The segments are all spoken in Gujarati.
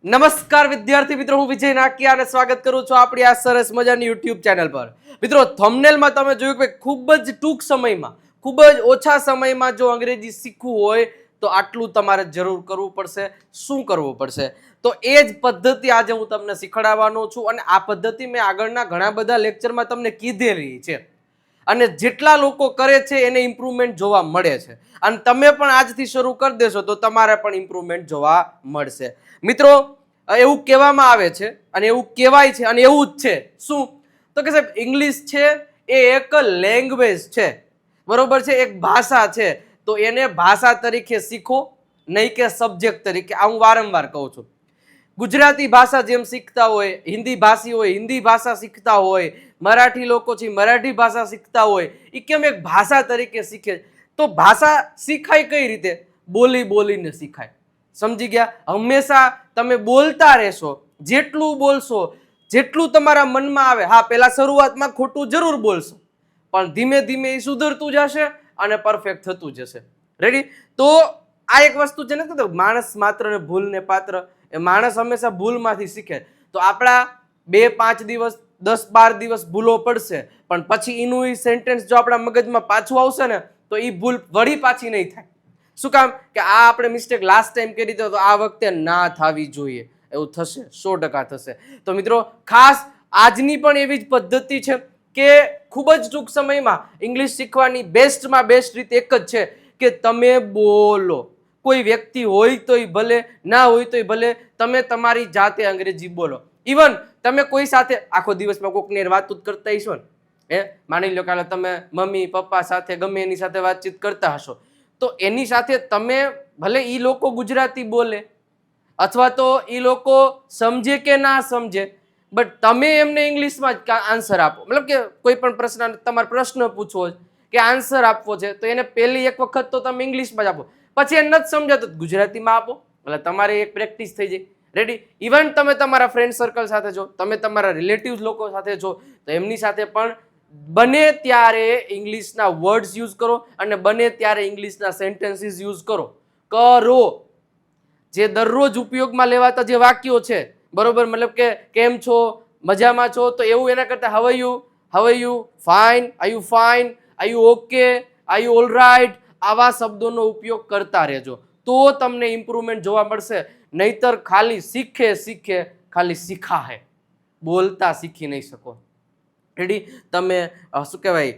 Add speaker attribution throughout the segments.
Speaker 1: નમસ્કાર વિદ્યાર્થી મિત્રો, હું વિજય નાકિયા અને સ્વાગત કરું છું આપણી આ સરસ મજાની યુટ્યુબ ચેનલ પર. મિત્રો, થંબનેલમાં તમે જોયું કે ખૂબ જ ટૂંક સમયમાં, ખૂબ જ ઓછા સમયમાં જો અંગ્રેજી શીખવું હોય તો આટલું તમારે જરૂર કરવું પડશે. શું કરવું પડશે? તો એ જ પદ્ધતિ આજે હું તમને શીખવાડવાનો છું અને આ પદ્ધતિ મેં આગળના ઘણા બધા લેક્ચરમાં તમને કીધેલી છે અને જેટલા લોકો કરે છે એને ઇમ્પ્રુવમેન્ટ જોવા મળે છે અને તમે પણ આજથી શરૂ કરી દેશો તો તમારે પણ ઇમ્પ્રુવમેન્ટ જોવા મળશે. મિત્રો, એવું કહેવામાં આવે છે અને એવું કહેવાય છે અને એવું જ છે. શું? તો કે સાહેબ ઇંગ્લિશ છે એ એક લેંગ્વેજ છે, બરોબર છે, એક ભાષા છે. તો એને ભાષા તરીકે શીખો, નહીં કે સબ્જેક્ટ તરીકે. આ હું વારંવાર કહું છું. ગુજરાતી ભાષા જેમ શીખતા હોય, હિન્દી ભાષી હોય હિન્દી ભાષા શીખતા હોય, મરાઠી લોકો છે મરાઠી ભાષા શીખતા હોય, એ કેમ એક ભાષા તરીકે શીખે. તો ભાષા શીખાય કઈ રીતે? બોલી બોલીને શીખાય. સમજી ગયા? હંમેશા તમે બોલતા રહેશો, જેટલું બોલશો, જેટલું તમારા મનમાં આવે. હા, પેલા શરૂઆતમાં ખોટું જરૂર બોલશો, પણ ધીમે ધીમે એ સુધરતું જશે અને પરફેક્ટ થતું જશે. રેડી? તો આ એક વસ્તુ છે ને, માણસ માત્ર ને ભૂલ ને પાત્ર. એ માણસ હંમેશા ભૂલમાંથી શીખે. તો આપણા 2-5 દિવસ 10-12 દિવસ ભૂલો પડશે, પણ પછી એનું એ સેન્ટેન્સ જો આપણા મગજમાં પાછું આવશે ને તો એ ભૂલ વળી પાછી નહીં થાય. શું કામ? કે આ આપણે મિસ્ટેક લાસ્ટ ટાઈમ કરી તો આ વખતે ના થવી જોઈએ. એવું થશે, 100% થશે. તો મિત્રો, ખાસ આજની પણ એવી જ પદ્ધતિ છે કે ખૂબ જ ટૂંક સમયમાં ઇંગ્લિશ શીખવાની બેસ્ટમાં બેસ્ટ રીત એક જ છે કે તમે બોલો. કોઈ વ્યક્તિ હોય તોય ભલે, ના હોય તોય ભલે, તમે તમારી જાતે અંગ્રેજી બોલો. ઇવન તમે કોઈ સાથે આખો દિવસમાં કોઈકની વાતો કરતા હશો ને, માની લો કે તમે મમ્મી પપ્પા સાથે ગમે એની સાથે વાતચીત કરતા હશો, તો એની સાથે તમે ભલે ઈ લોકો ગુજરાતી બોલે અથવા તો ઈ લોકો સમજે કે ના સમજે, બટ તમે એમને ઇંગ્લિશમાં જ આન્સર આપો. મતલબ કે કોઈ પણ પ્રશ્ન, તમારે પ્રશ્ન પૂછવો કે આન્સર આપવો છે તો એને પહેલી એક વખત તો તમે ઇંગ્લિશમાં જ આપો, પછી એને નથી સમજાતું ગુજરાતીમાં આપો, એટલે તમારે એક પ્રેક્ટિસ થઈ જાય. રેડી? ઇવન તમે તમારા ફ્રેન્ડ સર્કલ સાથે છો, તમે તમારા રિલેટિવ્સ લોકો સાથે છો, તો એમની સાથે પણ બને ત્યારે ઇંગ્લિશના વર્ડ્સ યુઝ કરો અને બને ત્યારે ઇંગ્લિશના સેન્ટેન્સીસ યુઝ કરો. જે દરરોજ ઉપયોગમાં લેવાતા જે વાક્યો છે, બરોબર, મતલબ કે કેમ છો, મજામાં છો, તો એવું એના કરતા how are you, fine, are you fine, are you okay, are you all right, આવા શબ્દોનો ઉપયોગ કરતા રહેજો તો તમને ઇમ્પ્રુવમેન્ટ જોવા મળશે. નહીતર ખાલી શીખે ખાલી શીખા હે, બોલતા શીખી નહીં શકો. રેડી? તમે શું કહેવાય,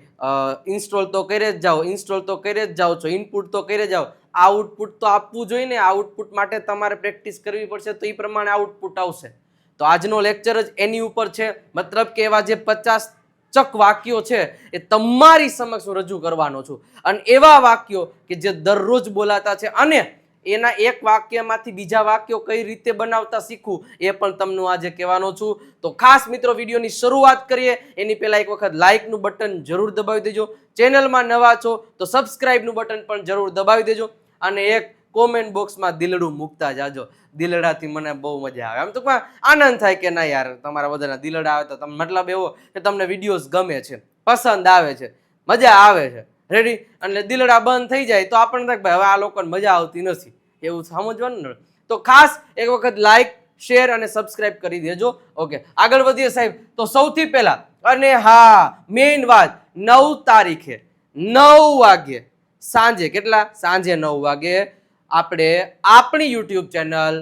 Speaker 1: ઇન્સ્ટોલ તો કરે જ જાઓ છો, ઇનપુટ તો કરે જાઓ, આઉટપુટ તો આપવું જોઈએ ને. આઉટપુટ માટે તમારે પ્રેક્ટિસ કરવી પડશે તો એ પ્રમાણે આઉટપુટ આવશે. તો આજનો લેક્ચર જ એની ઉપર છે. મતલબ કે એવા જે 50 વાક્યો છે એ તમારી સમક્ષ હું રજૂ કરવાનો છું અને એવા વાક્યો કે જે દરરોજ બોલાતા છે અને એના એક વાક્યમાંથી બીજા વાક્યો કઈ રીતે બનાવતા શીખવું એ પણ તમને આજે કહેવાનો છું. તો ખાસ મિત્રો, વિડીયોની શરૂઆત કરીએ એની પહેલા એક વખત લાઇકનું બટન જરૂર દબાવી દેજો. ચેનલમાં નવા છો તો સબસ્ક્રાઇબનું બટન પણ જરૂર દબાવી દેજો અને એક કોમેન્ટ બોક્સમાં દિલડું મૂકતા જાજો. દિલડાથી મને બહુ મજા આવે. આમ તો આનંદ થાય કે ના યાર, તમારા બધાના દિલડા આવે તો મતલબ એવો કે તમને વિડીયોઝ ગમે છે, પસંદ આવે છે, મજા આવે છે. રેડી? એટલે દિલડા બંધ થઈ જાય તો આપણને થાય ભાઈ હવે આ લોકોને મજા આવતી નથી, એવું સમજવાનું ને. તો ખાસ એક વખત લાઈક, શેર અને સબસ્ક્રાઇબ કરી દેજો. ઓકે, આગળ વધીએ સાહેબ. તો સૌથી પહેલા અને હા, મેઇન વાત, 9 તારીખે 9 વાગે સાંજે, કેટલા? સાંજે 9 વાગે આપણે આપણી યુટ્યુબ ચેનલ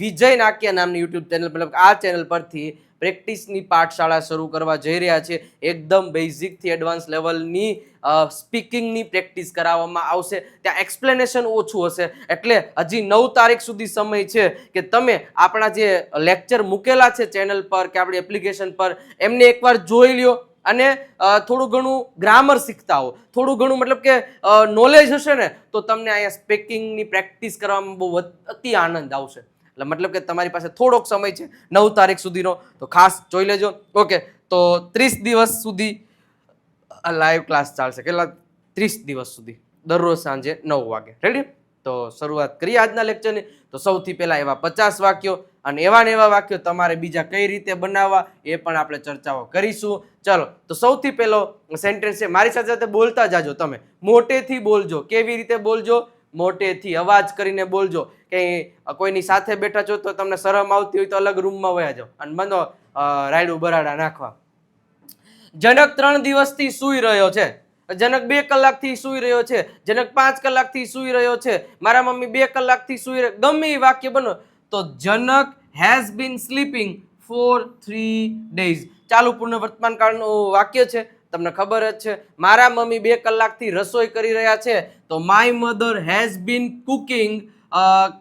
Speaker 1: વિજય નાકિયા નામની યુટ્યુબ ચેનલ, મતલબ આ ચેનલ પરથી પ્રેક્ટિસની પાઠશાળા શરૂ કરવા જઈ રહ્યા છે. એકદમ બેઝિકથી એડવાન્સ લેવલની સ્પીકિંગની પ્રેક્ટિસ કરાવવામાં આવશે. ત્યાં એક્સપ્લેનેશન ઓછું હશે, એટલે હજી 9 તારીખ સુધી સમય છે કે તમે આપણા જે લેક્ચર મૂકેલા છે ચેનલ પર કે આપણી એપ્લિકેશન પર એમને એકવાર જોઈ લ્યો અને થોડું ઘણું ગ્રામર શીખતા હો, થોડું ઘણું મતલબ કે નોલેજ હશે ને તો તમને અહીંયા સ્પીકિંગની પ્રેક્ટિસ કરવામાં બહુ અતિ આનંદ આવશે. એટલે મતલબ કે તમારી પાસે થોડોક સમય છે 9 તારીખ સુધીનો, તો ખાસ જોઈ લેજો. ઓકે, તો 30 દિવસ સુધી લાઈવ ક્લાસ ચાલશે. કેટલા? 30 દિવસ સુધી દરરોજ સાંજે 9 વાગે. રેડી? તો શરૂઆત કરીએ આજના લેક્ચરની. તો સૌથી પહેલા એવા 50 વાક્યો અને એવા ને એવા વાક્યો તમારે બીજા કઈ રીતે બનાવવા એ પણ આપણે ચર્ચાઓ કરીશું. ચલો, તો સૌથી પહેલો સેન્ટેન્સ છે, મારી સાથે સાથે બોલતા જાજો. તમે મોટેથી બોલજો. કેવી રીતે બોલજો? મોટેથી અવાજ કરીને બોલજો. કે કોઈની સાથે બેઠા છો તો તમને શરમ આવતી હોય તો અલગ રૂમમાં વયા જાઓ અને બંધો રાયડું બરાડા નાખવા. જનક 3 દિવસથી સૂઈ રહ્યો છે. જનક 2 કલાકથી સૂઈ રહ્યો છે. જનક 5 કલાકથી સૂઈ રહ્યો છે. મારા મમ્મી 2 કલાકથી સૂઈ ગમે એ વાક્ય બનો તો Janak has been sleeping for 3 days. ચાલુ પૂર્ણ વર્તમાન કાળનું વાક્ય છે, તમને ખબર જ છે. મારા મમ્મી 2 કલાકથી રસોઈ કરી રહ્યા છે તો my mother has been cooking.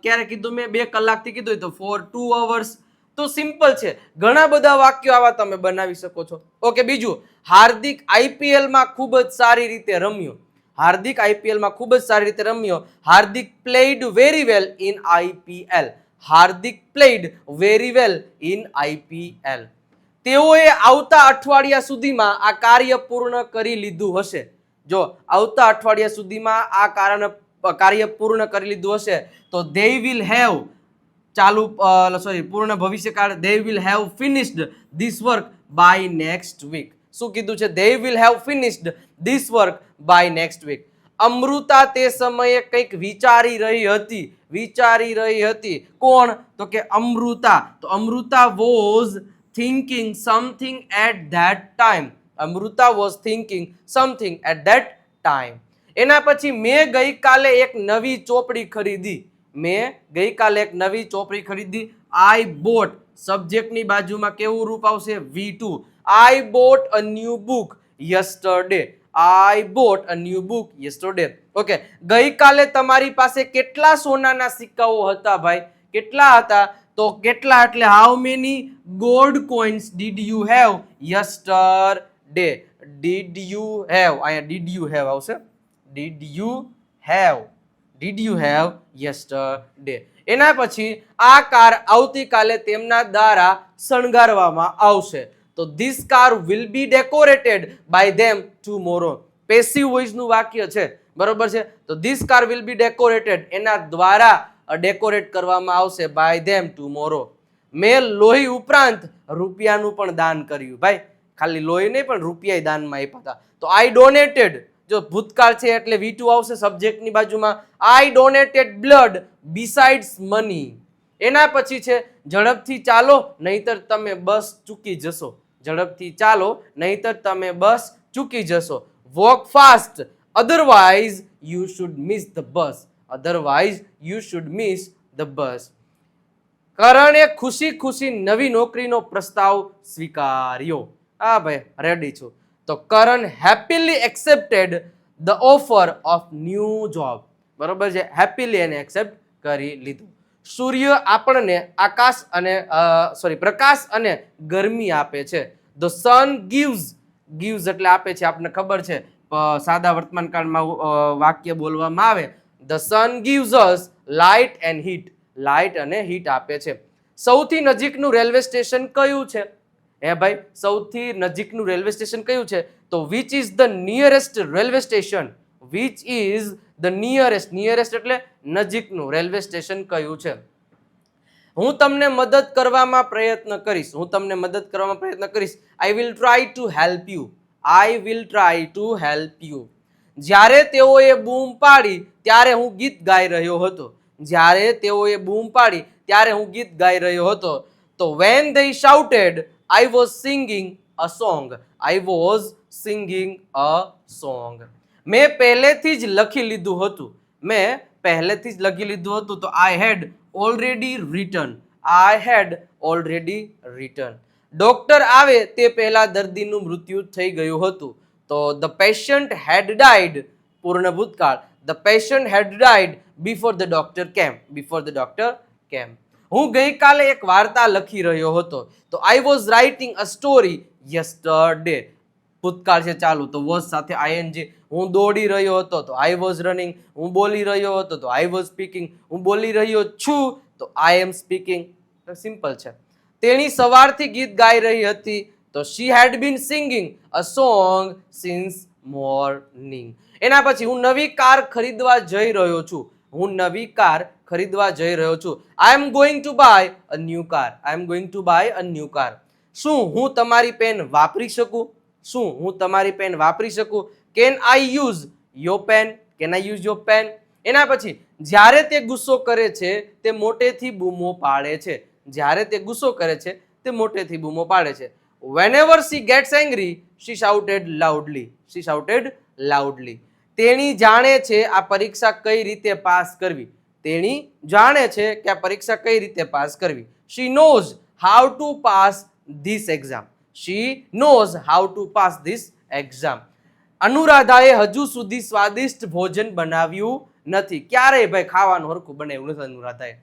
Speaker 1: ક્યારે કીધું મેં? 2 કલાકથી કીધું તો ફોર 2 hours. તો સિમ્પલ છે. ઘણા બધા વાક્યો આવા તમે બનાવી શકો છો. ઓકે, બીજું, હાર્દિક IPL માં ખૂબ જ સારી રીતે રમ્યો. હાર્દિક IPL માં ખૂબ જ સારી રીતે રમ્યો. Hardik played very well in IPL. Hardik played very well in IPL. તેઓએ આવતા અઠવાડિયા સુધીમાં આ કાર્ય પૂર્ણ કરી લીધું હશે. જો આવતા અઠવાડિયા સુધીમાં આ કાર્ય પૂર્ણ કરી લીધું હશે તો they will have પૂર્ણ ભવિષ્યકાળ they will have finished this work by next week. શું કીધું છે? they will have finished this work by next week. Amrita તે સમયે કંઈક વિચારી રહી હતી. કોણ? તો કે અમૃતા. તો Amrita was thinking something at that time. Amrita was thinking something at that time. એના પછી મેં ગઈકાલે એક નવી ચોપડી ખરીદી. I bought, સબ્જેક્ટની બાજુમાં કેવું રૂપ આવશે? V2. I bought a new book yesterday. I bought a new book yesterday. Okay, ગઈકાલે તમારી પાસે કેટલા સોનાના સિક્કાઓ હતા ભાઈ? કેટલા હતા? તો કેટલા એટલે how many gold coins did you have yesterday? Did you have, અહીંયા did you have આવશે. Did you have yesterday? એના પછી આ કાર આવતીકાલે તેમના દ્વારા શણગારવામાં આવશે. તો this car will be decorated by them tomorrow. Passive voice નું વાક્ય છે, બરોબર છે. તો this car will be decorated, એના દ્વારા ડેકોરેટ કરવામાં આવશે by them tomorrow. મેં લોહી ઉપરાંત રૂપિયાનું પણ દાન કર્યું. ભાઈ ખાલી લોહી નહીં પણ રૂપિયા દાનમાં આપ્યા હતા. તો I donated, જો ભૂતકાળ છે એટલે V2 આવશે સબ્જેક્ટની બાજુમાં. I donated blood besides money. એના પછી છે ઝડપથી ચાલો નહીતર તમે બસ ચૂકી જશો. ઝડપથી ચાલો નહીતર તમે બસ ચૂકી જશો. Walk fast, otherwise you should miss the bus. કરણે ખુશી નવી નોકરીનો પ્રસ્તાવ સ્વીકાર્યો. હા ભાઈ, રેડી છું. તો Karan happily accepted the offer of new job. બરોબર છે, હેપીલી એને એક્સેપ્ટ કરી લીધું. સૂર્ય આપણને પ્રકાશ અને ગરમી આપે છે. ધ સન gives એટલે આપે છે, આપણને ખબર છે. સાદા વર્તમાન કાળમાં વાક્ય બોલવામાં આવે the sun gives us light and heat. Light અને હીટ આપે છે. સૌથી નજીકનું રેલવે સ્ટેશન કયું છે? હે ભાઈ, સૌથી નજીકનું રેલવે સ્ટેશન કયું છે? તો which is the nearest railway station? which is the nearest એટલે નજીકનું રેલવે સ્ટેશન કયું છે? હું તમને મદદ કરવામાં પ્રયત્ન કરીશ. I will try to help you. જ્યારે તેઓએ બૂમ પાડી ત્યારે હું ગીત ગાઈ રહ્યો હતો. તો when they shouted, I was singing a song. મેં પહેલેથી જ લખી લીધું હતું. તો I had already written. Doctor આવે તે પહેલા દર્દીનું મૃત્યુ થઈ ગયું હતું. તો the patient had died, પૂર્ણ ભૂતકાળ. The patient had died before the doctor came. હું ગઈકાલે એક વાર્તા લખી રહ્યો હતો. તો I was writing a story yesterday. ભૂતકાળ છે ચાલુ, તો was સાથે ing. હું દોડી રહ્યો હતો તો I was running. હું બોલી રહ્યો હતો તો I was speaking. હું બોલી રહ્યો છું તો I am speaking. સિમ્પલ છે. તેણી સવારથી ગીત ગાઈ રહી હતી તો she had been singing a song since morning. એના પછી હું નવી કાર ખરીદવા જઈ રહ્યો છું. I am going to buy a new car. શું હું તમારી પેન વાપરી શકું? Can I use your pen? એના પછી જ્યારે તે ગુસ્સો કરે છે તે મોટેથી બૂમો પાડે છે. જ્યારે તે ગુસ્સો કરે છે તે મોટેથી બૂમો પાડે છે. Whenever she gets angry, she shouted loudly. She shouted loudly. તેણી જાણે છે આ પરીક્ષા કઈ રીતે પાસ કરવી. તેણી જાણે છે કે આ પરીક્ષા કઈ રીતે પાસ કરવી. She knows how to pass this exam. She knows how to pass this exam. અનુરાધાએ હજુ સુધી સ્વાદિષ્ટ ભોજન બનાવ્યું નથી. ક્યારેય ભાઈ ખાવાનું હરખું બનાવ્યું નથી અનુરાધાએ.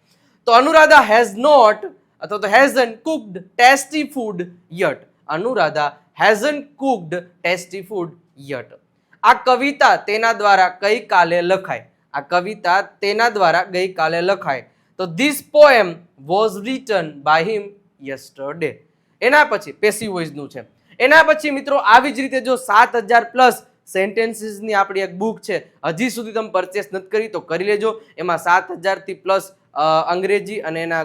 Speaker 1: તો અનુરાધા હેઝ નોટ અથવા તો hasn't cooked tasty food yet. Anuradha hasn't cooked tasty food yet. આ કવિતા તેના દ્વારા ગઈકાલે લખાય. આ કવિતા તેના દ્વારા ગઈકાલે લખાય. તો this poem was written by him yesterday. એના પછી પેસિવ વોઇસનું છે. એના પછી મિત્રો આવી જ રીતે જો 7000 પ્લસ સેન્ટેન્સીસની આપણી એક બુક છે, હજી સુધી તમે પરચેસ નથી કરી તો કરી લેજો. એમાં 7000 થી પ્લસ અંગ્રેજી અને એના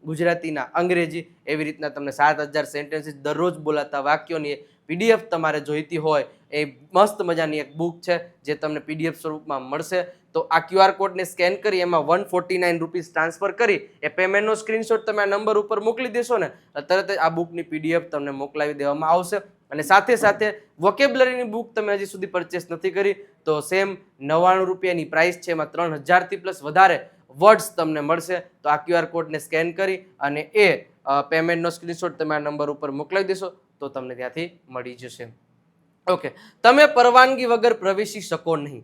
Speaker 1: ગુજરાતીના અંગ્રેજી એવી રીતના તમને 7000 સેન્ટેન્સીસ દરરોજ બોલાતા વાક્યોની પીડીએફ તમારે જોઈતી હોય એ મસ્ત મજાની એક બુક છે જે તમને પીડીએફ સ્વરૂપમાં મળશે. તો આ ક્યુઆર કોડને સ્કેન કરી એમાં 149 રૂપીસ ટ્રાન્સફર કરી એ પેમેન્ટનો સ્ક્રીનશોટ તમે આ નંબર ઉપર મોકલી દેશો ને તરત જ આ બુકની પીડીએફ તમને મોકલાવી દેવામાં આવશે. અને સાથે સાથે વોકેબ્યુલરીની બુક તમે હજી સુધી પરચેસ નથી કરી તો સેમ 99 રૂપિયાની પ્રાઇસ છે. એમાં 3000 થી પ્લસ વધારે વર્ડ્સ તમને મળશે. તો આ ક્યુઆર કોડને સ્કેન કરી અને એ પેમેન્ટનો સ્ક્રીનશોટ તમે આ નંબર ઉપર મોકલાવી દેશો તો તમને ત્યાંથી મળી જશે. ઓકે, તમે પરવાનગી વગર પ્રવેશી શકો નહીં.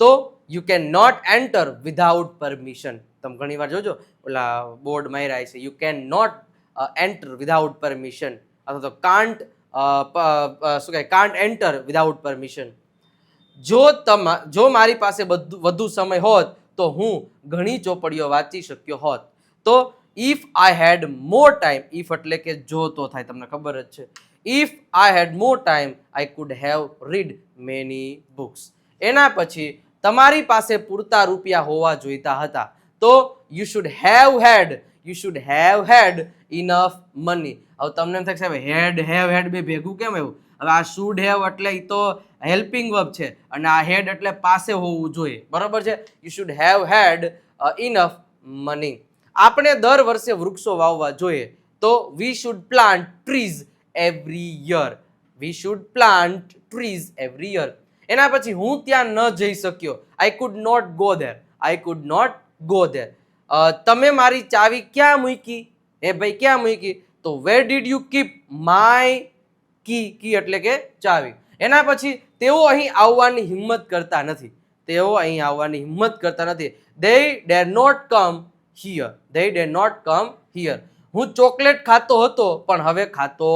Speaker 1: તો you can not enter without permission. તમે ઘણી વાર જોજો ઓલા બોર્ડ માર્યા છે, you can not enter without permission અથવા તો કાન્ટ શું કહે કાન્ટ એન્ટર વિધાઉટ પરમિશન. જો મારી પાસે વધુ સમય હોત તો હું ઘણી ચોપડીઓ વાંચી શક્યો હોત. તો if I had more time, if એટલે કે જો તો થાય, તમને ખબર જ છે. If I had more time I could have read many books. એના પછી તમારી પાસે પૂરતા રૂપિયા હોવા જોઈતા હતા. તો you should have had enough money. હવે તમને એમ થાય કે હેવ બે ભેગું કેમ એવું? હવે આ શુડ હેવ એટલે એ તો હેલ્પિંગ વર્બ છે અને આ હેડ એટલે પાસે હોવું જોઈએ, બરાબર છે. You should have had enough money. આપણે દર વર્ષે વૃક્ષો વાવવા જોઈએ. તો we should plant trees every year. We should plant trees every year. એના પછી હું ત્યાં ન જઈ શક્યો. I could not go there. I could not go there. તમે મારી ચાવી ક્યાં મૂકી? એ ભાઈ ક્યાં મૂકી? તો where did you keep my key? Key એટલે કે ચાવી. એના પછી તેઓ અહીં આવવાની હિંમત કરતા નથી. તેઓ અહીં આવવાની હિંમત કરતા નથી. they dare not come here. they dare not come here. હું ચોકલેટ ખાતો હતો પણ હવે ખાતો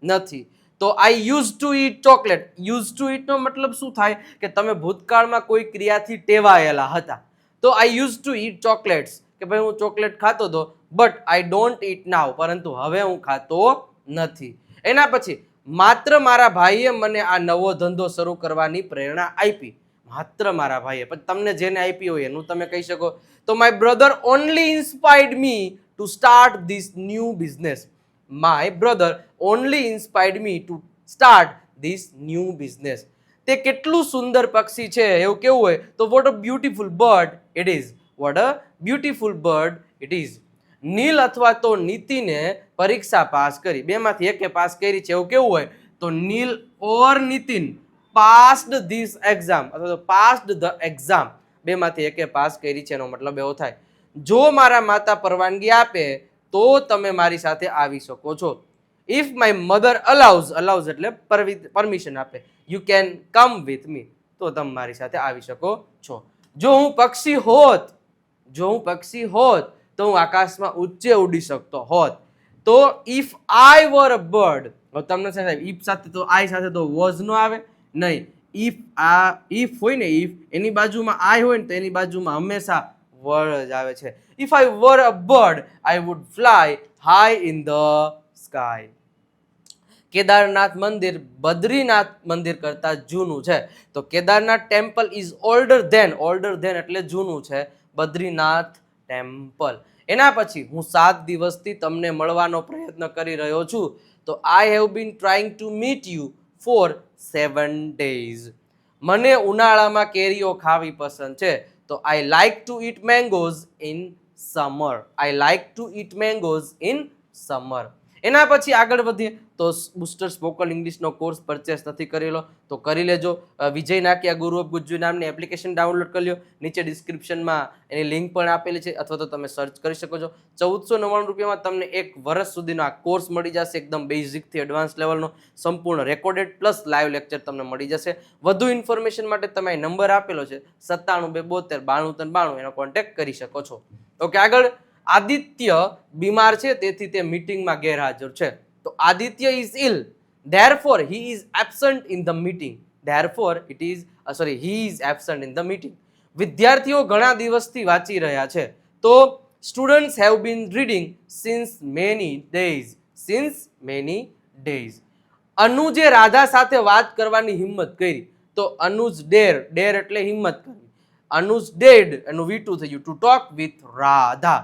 Speaker 1: નથી. તો I use to eat chocolate. Use to eat નો મતલબ શું થાય કે તમે ભૂતકાળમાં કોઈ ક્રિયાથી ટેવાયેલા હતા. તો I use to it chocolates કે ભાઈ હું ચોકલેટ ખાતો હતો બટ આઈ ડોન્ટ ઈટ નાવ. પરંતુ હવે હું ખાતો નથી. એના પછી માત્ર મારા ભાઈએ મને આ નવો ધંધો શરૂ કરવાની પ્રેરણા આપી. માત્ર મારા ભાઈએ, પણ તમને જેને આપી હોય એનું તમે કહી શકો. તો my brother only inspired me to start this new business. My brother only inspired me to start this new business. તે કેટલું સુંદર પક્ષી છે એવું કેવું હોય તો what a beautiful bird it is. What a beautiful bird it is. Neel અથવા તો નીતિને પરીક્ષા પાસ કરી. બેમાંથી એકે પાસ કરી છે એવું કેવું હોય તો નીલ ઓર નીતિન પાસ્ડ ધીસ એક્ઝામ અથવા તો પાસ્ડ ધ એક્ઝામ. બેમાંથી એકે પાસ કરી છે એનો મતલબ એવો થાય. જો મારા માતા પરવાનગી આપે તો તમે મારી સાથે આવી શકો છો. ઇફ માય મધર અલાઉઝ એટલે પરમિશન આપે. You can come with me. તો તમે મારી સાથે આવી શકો છો. જો હું પક્ષી હોત તો હું આકાશમાં ઊંચે ઉડી શકતો હોત. તો if I were a bird. તમને સાહેબ ઇફ સાથે તો આઈ સાથે તો વોઝ નો આવે નહીં. ઇફ હોય ને, ઇફ એની બાજુમાં આઈ હોય ને તો એની બાજુમાં હંમેશા વર જ આવે છે. If I were a bird I would fly high in the sky. Kedarnath મંદિર બદ્રીનાથ મંદિર કરતા જૂનું છે. તો Kedarnath temple is older than એટલે જૂનું છે બદ્રીનાથ ટેમ્પલ. એના પછી હું 7 દિવસથી તમને મળવાનો પ્રયત્ન કરી રહ્યો છું. તો I have been trying to meet you for 7 days. મને ઉનાળામાં કેરીઓ ખાવી પસંદ છે. તો I like to eat mangoes in summer. I like to eat mangoes in summer. એના પછી આગળ વધીએ તો બુસ્ટર સ્પોકન ઇંગ્લિશનો કોર્સ પરચેસ નથી કરેલો તો કરી લેજો. વિજય નાકિયા ગુરુ ઓફ ગુજ્જુ નામની એપ્લિકેશન ડાઉનલોડ કરી લો. નીચે ડિસ્ક્રિપ્શનમાં એની લિંક પણ આપેલી છે, અથવા તો તમે સર્ચ કરી શકો છો. 1499 રૂપિયામાં તમને 1 વર્ષ સુધીનો આ કોર્સ મળી જશે. એકદમ બેઝિકથી એડવાન્સ લેવલનો સંપૂર્ણ રેકોર્ડેડ પ્લસ લાઈવ લેક્ચર તમને મળી જશે. વધુ ઇન્ફોર્મેશન માટે તમે નંબર આપેલો છે 97 272 93 92 એનો કોન્ટેક્ટ કરી શકો છો. ઓકે, આગળ આદિત્ય બીમાર છે તેથી તે મીટિંગમાં ગેરહાજર છે. તો Aditya is ill, therefore he is absent in the meeting. therefore he is absent in the meeting. વિદ્યાર્થીઓ ઘણા દિવસથી વાંચી રહ્યા છે. તો students have been reading since many days. અનુજે રાધા સાથે વાત કરવાની હિંમત કરી. તો અનુજ ડેર એટલે હિંમત કરવી. અનુજ ડેડ એનું V2 થયું ટુ ટોક વિથ રાધા.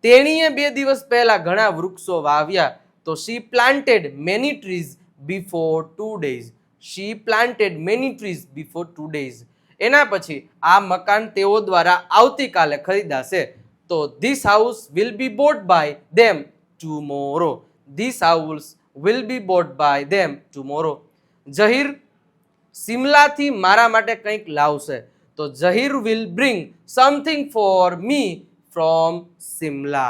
Speaker 1: તેણીએ 2 દિવસ પહેલા ઘણા વૃક્ષો વાવ્યા. તો she planted many trees before 2 days. she planted many trees before 2 days. એના પછી આ મકાન તેઓ દ્વારા આવતીકાલે ખરીદાશે. તો this house will be bought by them tomorrow. this house will be bought by them tomorrow. Zaheer સિમલાથી મારા માટે કંઈક લાવશે. તો Zaheer will bring something for me from Simla.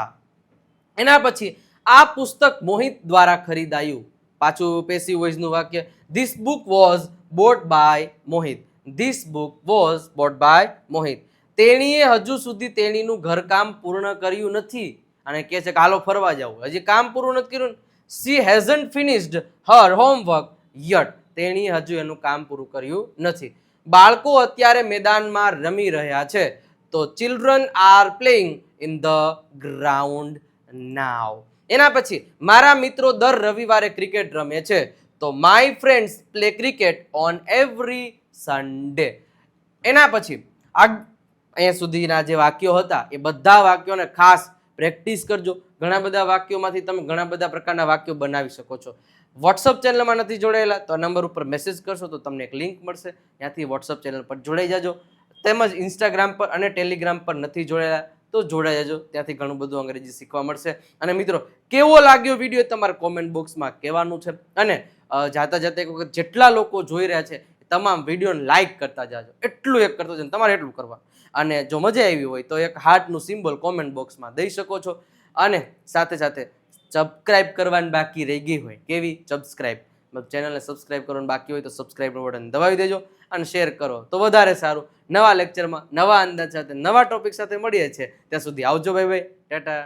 Speaker 1: એના પછી આ પુસ્તક મોહિત દ્વારા ખરીદાયું. પાછું પેસિવ વોઇસનું વાક્ય. This book was bought by Mohit. This book was bought by Mohit. તેણીએ હજુ સુધી તેણીનું ઘરકામ પૂર્ણ કર્યું નથી અને કહે છે કે હાલો ફરવા જવું. હજી કામ પૂરું નથી કર્યું. She hasn't finished her homework yet. તેણીએ હજુ એનું કામ પૂરું કર્યું નથી. બાળકો અત્યારે મેદાનમાં રમી રહ્યા છે. તો children are playing in the ground now. એના પછી મારા મિત્રો દર રવિવારે ક્રિકેટ રમે છે. તો my friends play cricket on every Sunday. એના પછી અહીંયા સુધીના જે વાક્યો હતા એ બધા વાક્યોને ખાસ પ્રેક્ટિસ કરજો. ઘણા બધા વાક્યોમાંથી તમે ઘણા બધા પ્રકારના વાક્યો બનાવી શકો છો. વોટ્સઅપ ચેનલમાં નથી જોડાયેલા તો આ નંબર ઉપર મેસેજ કરશો તો તમને એક લિંક મળશે, ત્યાંથી વોટ્સઅપ ચેનલ પર જોડાઈ જાજો. તેમજ ઇન્સ્ટાગ્રામ પર અને ટેલિગ્રામ પર નથી જોડાયેલા તો જોડાઈ જજો, ત્યાંથી ઘણું બધું અંગ્રેજી શીખવા મળશે. અને મિત્રો કેવો લાગ્યો વિડીયો તમારે કોમેન્ટ બોક્સમાં કહેવાનું છે. અને જાતા જાતા એક વખત જેટલા લોકો જોઈ રહ્યા છે તમામ વિડીયોને લાઇક કરતા જાજો. એટલું એક કરતો છે તમારે એટલું કરવા. અને જો મજા આવી હોય તો એક હાર્ટનું સિમ્બોલ કોમેન્ટ બોક્સમાં દઈ શકો છો. અને સાથે સાથે સબસ્ક્રાઇબ કરવાની બાકી રહી ગઈ હોય, કેવી સબસ્ક્રાઇબ, ચેનલને સબસ્ક્રાઇબ કરવાનું બાકી હોય તો સબસ્ક્રાઇબનું બટન દબાવી દેજો અને શેર કરો તો વધારે સારું. નવા લેક્ચરમાં નવા અંદાજ સાથે નવા ટોપિક સાથે મળીએ છીએ. ત્યાં સુધી આવજો, બાય બાય, ટાટા.